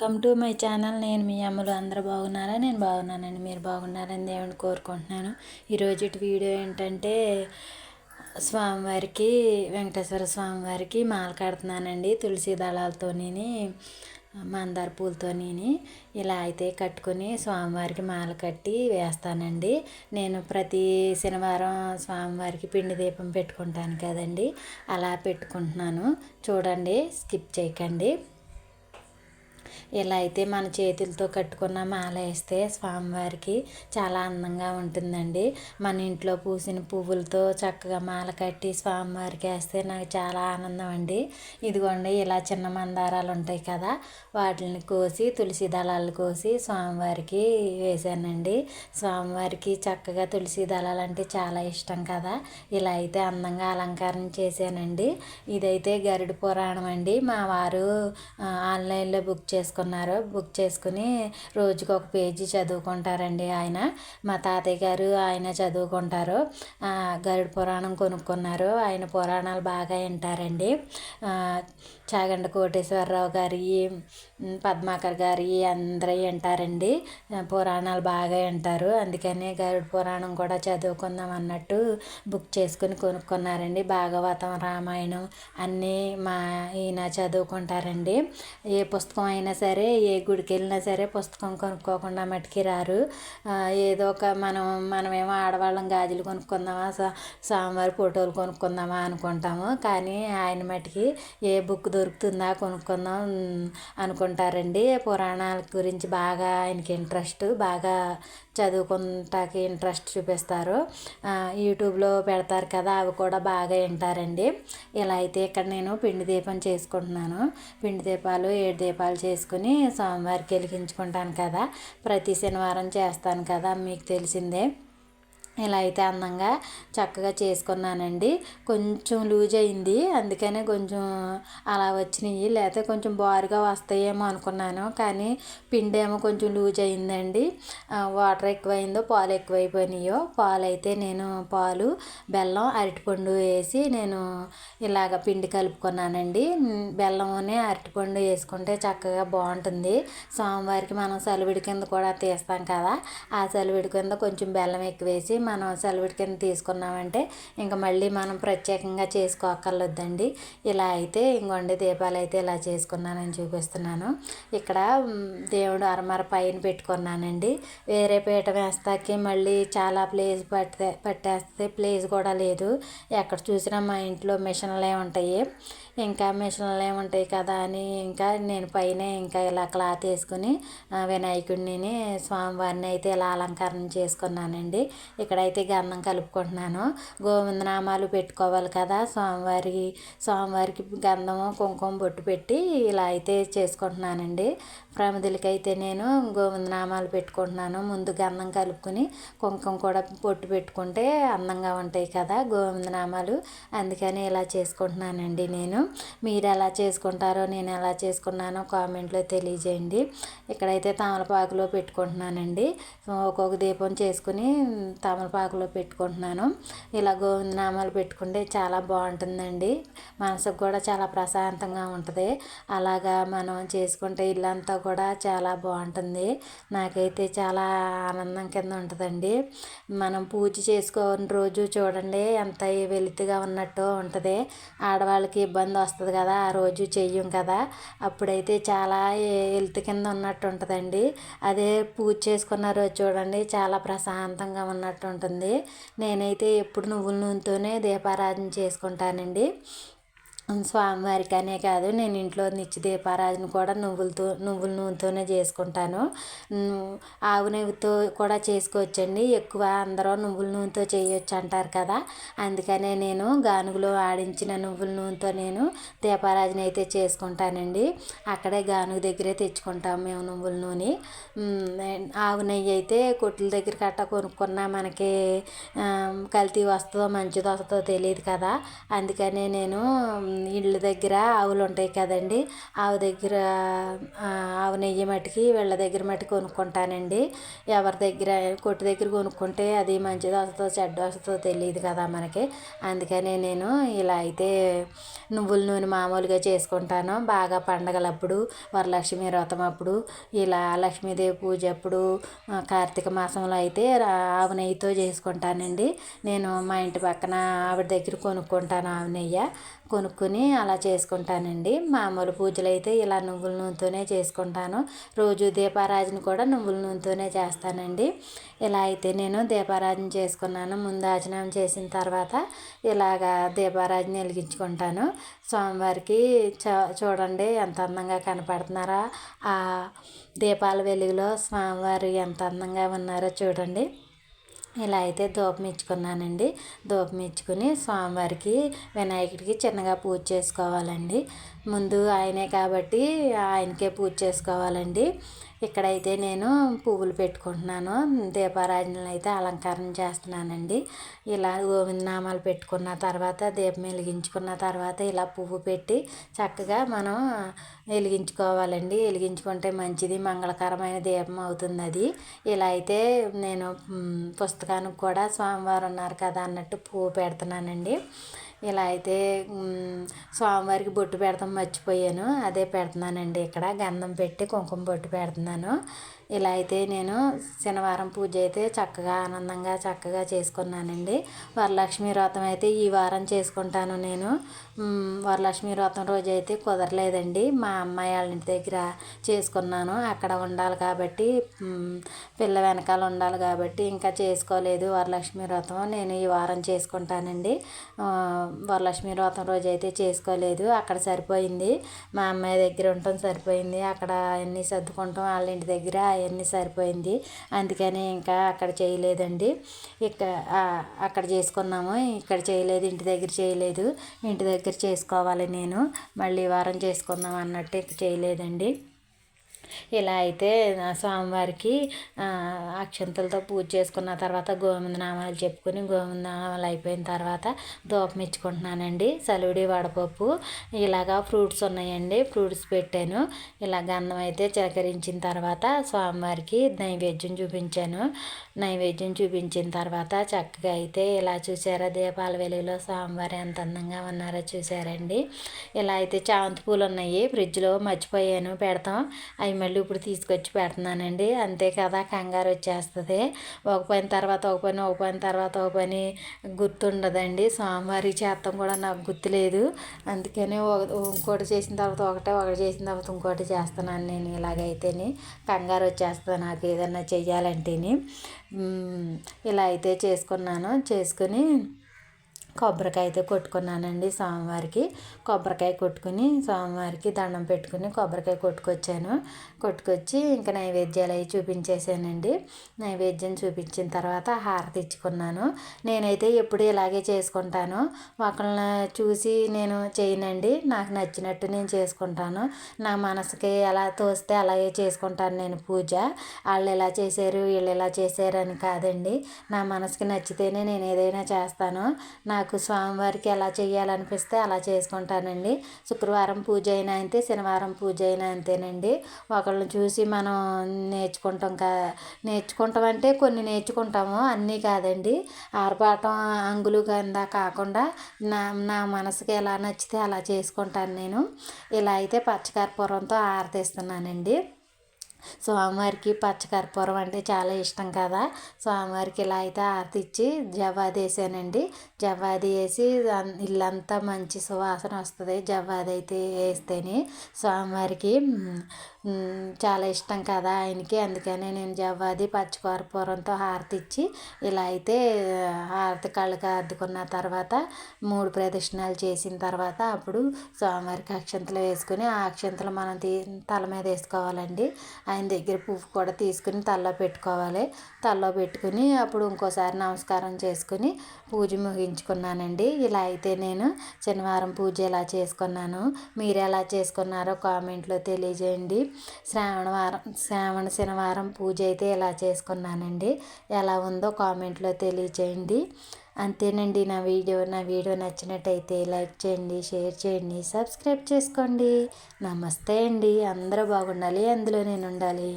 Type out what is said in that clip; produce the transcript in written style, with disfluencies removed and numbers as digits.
Welcome to my channel. నేను మీ అమ్మలు. అందరూ బాగున్నారా? నేను బాగున్నానండి. మీరు బాగున్నారని దేవుని కోరుకుంటున్నాను. ఈరోజు వీడియో ఏంటంటే స్వామివారికి, వెంకటేశ్వర స్వామివారికి మాల కడుతున్నానండి. తులసి దళాలతోని, మందార పూలతోని ఇలా అయితే కట్టుకొని స్వామివారికి మాల కట్టి వేస్తానండి. నేను ప్రతి శనివారం స్వామివారికి పిండి దీపం పెట్టుకుంటాను కదండి, అలా పెట్టుకుంటున్నాను. చూడండి, స్కిప్ చేయకండి. ఇలా అయితే మన చేతులతో కట్టుకున్న మాల వేస్తే స్వామివారికి చాలా అందంగా ఉంటుందండి. మన ఇంట్లో పూసిన పువ్వులతో చక్కగా మాల కట్టి స్వామివారికి వేస్తే నాకు చాలా ఆనందం అండి. ఇదిగోండి, ఇలా చిన్న మందారాలు ఉంటాయి కదా, వాటిని కోసి తులసి దళాలు కోసి స్వామివారికి వేసానండి. స్వామివారికి చక్కగా తులసి దళాలు అంటే చాలా ఇష్టం కదా, ఇలా అయితే అందంగా అలంకారం చేశానండి. ఇదైతే గరుడ పురాణం అండి. మా వారు ఆన్లైన్లో బుక్ చేసుకుని రోజుకు ఒక పేజీ చదువుకుంటారండి. మా తాతయ్య గారు చదువుకుంటారు. గరుడ పురాణం కొనుక్కున్నారు. ఆయన పురాణాలు బాగా వింటారండి. చాగంటి కోటేశ్వరరావు గారి, పద్మాకర్ గారి అందరూ వింటారండి. పురాణాలు బాగా వింటారు. అందుకనే గరుడ పురాణం కూడా చదువుకుందాం అన్నట్టు బుక్ చేసుకుని కొనుక్కున్నారండి. భాగవతం, రామాయణం అన్నీ ఈయన చదువుకుంటారండి. ఏ పుస్తకం అయినా సరే, ఏ గుడికి వెళ్ళినా సరే పుస్తకం కొనుక్కోకుండా మట్టుకి రారు. ఏదో ఒక మనమేమో ఆడవాళ్ళం గాజులు కొనుక్కుందామా, స్వామివారి ఫోటోలు కొనుక్కుందామా అనుకుంటాము. కానీ ఆయన మట్టుకి ఏ బుక్ దొరుకుతుందా కొనుక్కుందాం అనుకుంటారండి. పురాణాల గురించి బాగా ఆయనకి ఇంట్రెస్ట్, బాగా చదువుకుంటాకి ఇంట్రెస్ట్ చూపిస్తారు. యూట్యూబ్లో పెడతారు కదా, అవి కూడా బాగా వింటారండి. ఇలా అయితే ఇక్కడ నేను పిండి దీపం చేసుకుంటున్నాను. పిండి దీపాలు 7 దీపాలు చేసుకుని స్వామివారికి వెలిగించుకుంటాను కదా, ప్రతి శనివారం చేస్తాను కదా, మీకు తెలిసిందే. ఇలా అయితే అందంగా చక్కగా చేసుకున్నానండి. కొంచెం లూజ్ అయింది, అందుకనే కొంచెం అలా వచ్చినాయి. లేకపోతే కొంచెం బారుగా వస్తాయేమో అనుకున్నాను, కానీ పిండి ఏమో కొంచెం లూజ్ అయిందండి. వాటర్ ఎక్కువైందో పాలు ఎక్కువైపోయినాయో, పాలు అయితే నేను పాలు, బెల్లం, అరటిపండు వేసి నేను ఇలాగ పిండి కలుపుకున్నానండి. బెల్లంలోనే అరటిపండు వేసుకుంటే చక్కగా బాగుంటుంది. స్వామివారికి మనం సలివిడి కింద కూడా తీస్తాం కదా, ఆ సలివిడి కింద కొంచెం బెల్లం ఎక్కువ వేసి మనం సలివిడి కింద తీసుకున్నామంటే ఇంకా మళ్ళీ మనం ప్రత్యేకంగా చేసుకోక్కర్లేదండి. ఇలా అయితే ఇంకొండి దీపాలు అయితే ఇలా చేసుకున్నానని చూపిస్తున్నాను. ఇక్కడ దేవుడు అరమర పైన పెట్టుకున్నానండి. వేరే పీట వేస్తాకి మళ్ళీ చాలా ప్లేస్ పట్టేస్తే ప్లేస్ కూడా లేదు. ఎక్కడ చూసినా మా ఇంట్లో మిషన్లే ఉంటాయి. ఇంకా మిషన్లు ఏముంటాయి కదా అని ఇంకా నేను పైన ఇంకా ఇలా క్లాత్ వేసుకుని వినాయకుడిని, స్వామివారిని అయితే ఇలా అలంకరణ చేసుకున్నానండి. ఇక్కడైతే గంధం కలుపుకుంటున్నాను. గోవిందనామాలు పెట్టుకోవాలి కదా, స్వామివారికి గంధము, కుంకుమ బొట్టు పెట్టి ఇలా అయితే చేసుకుంటున్నానండి. ప్రమిదలకైతే నేను గోవిందనామాలు పెట్టుకుంటున్నాను. ముందు గంధం కలుపుకొని కుంకుమ కూడా బొట్టు పెట్టుకుంటే అందంగా ఉంటాయి కదా గోవిందనామాలు, అందుకని ఇలా చేసుకుంటున్నానండి. మీరు ఎలా చేసుకుంటారో, నేను ఎలా చేసుకున్నానో కామెంట్లో తెలియజేయండి. ఇక్కడైతే తమలపాకులో పెట్టుకుంటున్నానండి. ఒక్కొక్క దీపం చేసుకుని తమలపాకులో పెట్టుకుంటున్నాను. ఇలా గోవిందనామాలు పెట్టుకుంటే చాలా బాగుంటుందండి. మనసుకు కూడా చాలా ప్రశాంతంగా ఉంటుంది. అలాగా మనం చేసుకుంటే ఇల్లంతా కూడా చాలా బాగుంటుంది. నాకైతే చాలా ఆనందం కింద ఉంటుందండి. మనం పూజ చేసుకోని రోజు చూడండి ఎంత వెలితిగా ఉన్నట్టు ఉంటుంది. ఆడవాళ్ళకి ఇబ్బంది వస్తుంది కదా, ఆ రోజు చెయ్యం కదా, అప్పుడైతే చాలా హెల్త్ కింద ఉన్నట్టు ఉంటుందండి. అదే పూజ చేసుకున్న రోజు చూడండి చాలా ప్రశాంతంగా ఉన్నట్టు ఉంటుంది. నేనైతే ఎప్పుడు నువ్వుల నూనెతోనే దీపారాధన చేసుకుంటానండి. స్వామివారికి అనే కాదు, నేను ఇంట్లో నిత్య దీపారాధన కూడా నువ్వుల నూనెతోనే చేసుకుంటాను. ఆవు నెయ్యితో కూడా చేసుకోవచ్చండి. ఎక్కువ అందరూ నువ్వుల నూనెతో చేయొచ్చు అంటారు కదా, అందుకనే నేను గానుగులో ఆడించిన నువ్వుల నూనెతో నేను దీపారాధన అయితే చేసుకుంటానండి. అక్కడే గానుగు దగ్గరే తెచ్చుకుంటాం మేము నువ్వుల నూనె. ఆవు నెయ్యి అయితే కొట్ల దగ్గర కట్ట కొనుక్కున్నా మనకి కల్తీ వస్తుందో మంచిది వస్తుందో తెలియదు కదా, అందుకనే నేను ఇళ్ళ దగ్గర ఆవులు ఉంటాయి కదండి, ఆవు ఆవు నెయ్యి మట్టుకి వీళ్ళ దగ్గర మట్టుకు కొనుక్కుంటానండి. ఎవరి దగ్గర కొట్టు దగ్గర కొనుక్కుంటే అది మంచిది వస్తుందో చెడ్డ వస్తుందో తెలియదు కదా మనకి. అందుకని నేను ఇలా అయితే నువ్వుల నూనె మామూలుగా చేసుకుంటాను. బాగా పండగలప్పుడు, వరలక్ష్మి వ్రతం అప్పుడు, ఇలా లక్ష్మీదేవి పూజ అప్పుడు, కార్తీక మాసంలో అయితే ఆవు నెయ్యితో చేసుకుంటానండి. నేను మా ఇంటి పక్కన ఆవిడ దగ్గర కొనుక్కుంటాను ఆవు నెయ్యి. కొనుక్కొని అలా చేసుకుంటానండి. మామూలు పూజలు అయితే ఇలా నువ్వుల నూనెతోనే చేసుకుంటాను. రోజు దీపారాధన కూడా నువ్వుల నూనెతోనే చేస్తానండి. ఇలా అయితే నేను దీపారాధన చేసుకున్నాను. ముందు ఆచమనం చేసిన తర్వాత ఇలాగా దీపారాధన వెలిగించుకుంటాను. స్వామివారికి చూడండి ఎంత అందంగా కనపడుతున్నారా, ఆ దీపాల వెలుగులో స్వామివారు ఎంత అందంగా ఉన్నారో చూడండి. ఇలా అయితే ధూపం ఇచ్చుకున్నానండి. ధూపం ఇచ్చుకుని స్వామివారికి వినాయకుడికి చిన్నగా పూజ చేసుకోవాలండి. ముందు ఆయనే కాబట్టి ఆయనకే పూజ చేసుకోవాలండి. ఇక్కడైతే నేను పువ్వులు పెట్టుకుంటున్నాను. దీపారాధనలు అయితే అలంకరణ చేస్తున్నానండి. ఇలా గోవిందనామాలు పెట్టుకున్న తర్వాత దీపం వెలిగించుకున్న తర్వాత ఇలా పువ్వు పెట్టి చక్కగా మనం వెలిగించుకోవాలండి. వెలిగించుకుంటే మంచిది, మంగళకరమైన దీపం అవుతుంది అది. ఇలా అయితే నేను పుస్తకానికి కూడా స్వామివారు ఉన్నారు కదా అన్నట్టు పువ్వు పెడుతున్నానండి. ఇలా అయితే స్వామివారికి బొట్టు పెడతాం మర్చిపోయాను, అదే పెడుతున్నానండి. ఇక్కడ గంధం పెట్టి కుంకుమ బొట్టు పెడుతున్నాను. ఇలా అయితే నేను శనివారం పూజ అయితే చక్కగా ఆనందంగా చక్కగా చేసుకున్నానండి. వరలక్ష్మి వ్రతం అయితే ఈ వారం చేసుకుంటాను నేను. వరలక్ష్మి వ్రతం రోజు అయితే కుదరలేదండి. మా అమ్మాయి వాళ్ళ ఇంటి దగ్గర చేసుకున్నాను. అక్కడ ఉండాలి కాబట్టి, పిల్ల వెనకాల ఉండాలి కాబట్టి ఇంకా చేసుకోలేదు వరలక్ష్మి వ్రతం. నేను ఈ వారం చేసుకుంటానండి. వరలక్ష్మి వ్రతం రోజు అయితే చేసుకోలేదు. అక్కడ సరిపోయింది, మా అమ్మాయి దగ్గర ఉండటం సరిపోయింది. అక్కడ అన్నీ సర్దుకుంటాం వాళ్ళ ఇంటి దగ్గర అవన్నీ సరిపోయింది. అందుకని ఇంకా అక్కడ చేయలేదండి. అక్కడ చేసుకున్నాము, ఇక్కడ చేయలేదు, ఇంటి దగ్గర చేయలేదు. ఇంటి దగ్గర చేసుకోవాలి నేను, మళ్ళీ వారం చేసుకుందాం అన్నట్టు ఇక చేయలేదండి. ఇలా అయితే స్వామివారికి అక్షంతలతో పూజ చేసుకున్న తర్వాత గోవిందనామాలు చెప్పుకొని, గోవిందనామాలు అయిపోయిన తర్వాత ధూపం ఇచ్చుకుంటున్నానండి. సలివిడి వడపప్పు ఇలాగా ఫ్రూట్స్ ఉన్నాయండి, ఫ్రూట్స్ పెట్టాను. ఇలా గంధం అయితే చిలకరించిన తర్వాత స్వామివారికి నైవేద్యం చూపించాను. నైవేద్యం చూపించిన తర్వాత చక్కగా అయితే ఇలా చూసారా, దీపాల వెలుగులో స్వామివారు ఎంత అందంగా ఉన్నారో చూసారండి. ఇలా అయితే చామంతి పూలు ఉన్నాయి ఫ్రిడ్జ్లో, మర్చిపోయాను పెడతాం, అవి మళ్ళీ ఇప్పుడు తీసుకొచ్చి పెడుతున్నానండి. అంతే కదా, కంగారు వచ్చేస్తుంది. ఒక పని తర్వాత ఒక పని, ఒక పని తర్వాత ఒక పని గుర్తుండదండి. స్వామివారికి చేస్తాం కూడా నాకు గుర్తులేదు. అందుకని ఇంకోటి చేసిన తర్వాత ఒకటి చేసిన తర్వాత ఇంకోటి చేస్తున్నాను నేను. ఇలాగైతేనే కంగారు వచ్చేస్తుంది నాకు ఏదన్నా చెయ్యాలంటేనే. ఇలా అయితే చేసుకుని కొబ్బరికాయ అయితే కొట్టుకున్నానండి స్వామివారికి. కొబ్బరికాయ కొట్టుకుని స్వామివారికి దండం పెట్టుకుని కొబ్బరికాయ కొట్టుకొచ్చి ఇంకా నైవేద్యాలు అవి చూపించేసానండి. నైవేద్యం చూపించిన తర్వాత హారతి ఇచ్చుకున్నాను. నేనైతే ఎప్పుడు ఇలాగే చేసుకుంటాను, ఒకళ్ళని చూసి నేను చేయనండి. నాకు నచ్చినట్టు నేను చేసుకుంటాను. నా మనసుకి ఎలా తోస్తే అలాగే చేసుకుంటాను నేను పూజ. వాళ్ళు ఎలా చేశారు, వీళ్ళు ఎలా చేశారు అని కాదండి. నా మనసుకి నచ్చితేనే నేను ఏదైనా చేస్తాను. నాకు స్వామివారికి ఎలా చేయాలనిపిస్తే అలా చేసుకుంటానండి. శుక్రవారం పూజ అయినా అంతే, శనివారం పూజ అయినా అంతేనండి. ఒకళ్ళని చూసి మనం నేర్చుకుంటాం అంటే కొన్ని నేర్చుకుంటాము, అన్నీ కాదండి. ఆర్భాటం అంగులు కింద కాకుండా నా మనసుకి ఎలా నచ్చితే అలా చేసుకుంటాను నేను. ఇలా అయితే పచ్చకర్పూరంతో ఆరతిస్తున్నానండి. స్వామివారికి పచ్చకర్పూరం అంటే చాలా ఇష్టం కదా. స్వామివారికి ఇలా అయితే ఆరతి ఇచ్చి జవ్వాది వేసానండి. జవ్వాది వేసి ఇల్లంతా మంచి సువాసన వస్తుంది జవ్వాది అయితే వేస్తేనే. స్వామివారికి చాలా ఇష్టం కదా ఆయనకి, అందుకనే నేను జవ్వాది పచ్చకర్పూరంతో హారతి ఇచ్చి ఇలా అయితే హారతి కళ్ళకి అద్దుకున్న తర్వాత 3 ప్రదక్షిణాలు చేసిన తర్వాత అప్పుడు స్వామివారికి అక్షంతలు వేసుకుని, ఆ అక్షంతలు మనం తల మీద వేసుకోవాలండి. ఆయన దగ్గర పువ్వు కూడా తీసుకుని తలలో పెట్టుకోవాలి. తలలో పెట్టుకుని అప్పుడు ఇంకోసారి నమస్కారం చేసుకుని పూజ ముగించుకున్నానండి. ఇలా అయితే నేను శనివారం పూజ ఎలా చేసుకున్నాను, మీరు ఎలా చేసుకున్నారో కామెంట్లో తెలియజేయండి. శ్రావణ శనివారం పూజ అయితే ఇలా చేసుకున్నానండి. ఎలా ఉందో కామెంట్లో తెలియచేయండి. అంతేనండి. నా వీడియో నచ్చినట్టయితే లైక్ చేయండి, షేర్ చేయండి, సబ్స్క్రైబ్ చేసుకోండి. నమస్తే అండి. అందరూ బాగుండాలి, అందులో నేను ఉండాలి.